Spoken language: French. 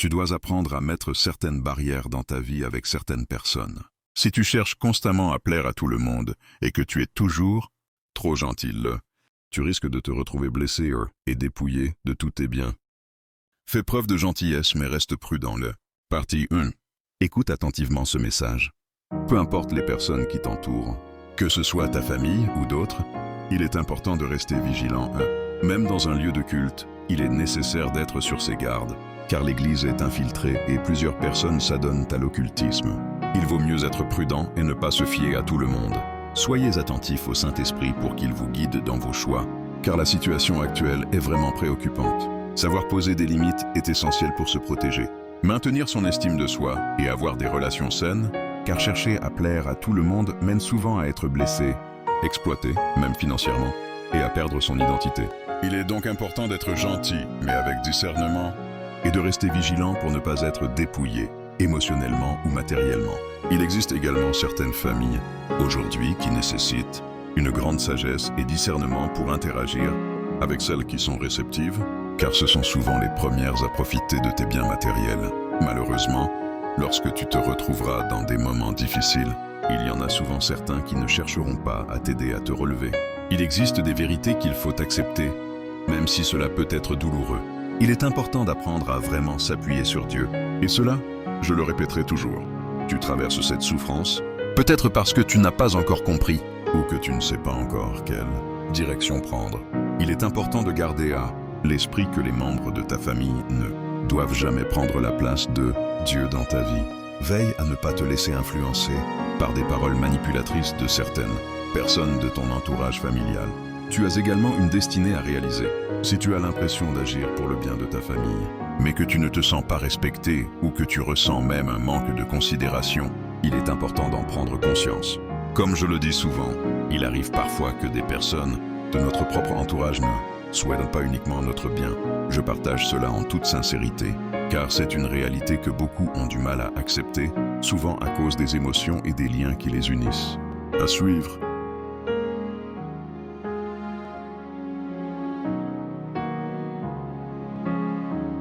Tu dois apprendre à mettre certaines barrières dans ta vie avec certaines personnes. Si tu cherches constamment à plaire à tout le monde et que tu es toujours trop gentil, tu risques de te retrouver blessé et dépouillé de tous tes biens. Fais preuve de gentillesse mais reste prudent. Partie 1. Écoute attentivement ce message. Peu importe les personnes qui t'entourent, que ce soit ta famille ou d'autres, il est important de rester vigilant. Même dans un lieu de culte, il est nécessaire d'être sur ses gardes, car l'Église est infiltrée et plusieurs personnes s'adonnent à l'occultisme. Il vaut mieux être prudent et ne pas se fier à tout le monde. Soyez attentifs au Saint-Esprit pour qu'il vous guide dans vos choix, car la situation actuelle est vraiment préoccupante. Savoir poser des limites est essentiel pour se protéger. Maintenir son estime de soi et avoir des relations saines, car chercher à plaire à tout le monde mène souvent à être blessé, exploité, même financièrement, et à perdre son identité. Il est donc important d'être gentil, mais avec discernement, et de rester vigilant pour ne pas être dépouillé, émotionnellement ou matériellement. Il existe également certaines familles, aujourd'hui, qui nécessitent une grande sagesse et discernement pour interagir avec celles qui sont réceptives, car ce sont souvent les premières à profiter de tes biens matériels. Malheureusement, lorsque tu te retrouveras dans des moments difficiles, il y en a souvent certains qui ne chercheront pas à t'aider à te relever. Il existe des vérités qu'il faut accepter, même si cela peut être douloureux. Il est important d'apprendre à vraiment s'appuyer sur Dieu. Et cela, je le répéterai toujours. Tu traverses cette souffrance, peut-être parce que tu n'as pas encore compris, ou que tu ne sais pas encore quelle direction prendre. Il est important de garder à l'esprit que les membres de ta famille ne doivent jamais prendre la place de Dieu dans ta vie. Veille à ne pas te laisser influencer par des paroles manipulatrices de certaines personnes de ton entourage familial. Tu as également une destinée à réaliser. Si tu as l'impression d'agir pour le bien de ta famille, mais que tu ne te sens pas respecté ou que tu ressens même un manque de considération, il est important d'en prendre conscience. Comme je le dis souvent, il arrive parfois que des personnes de notre propre entourage ne souhaitent pas uniquement notre bien. Je partage cela en toute sincérité, car c'est une réalité que beaucoup ont du mal à accepter, souvent à cause des émotions et des liens qui les unissent. À suivre.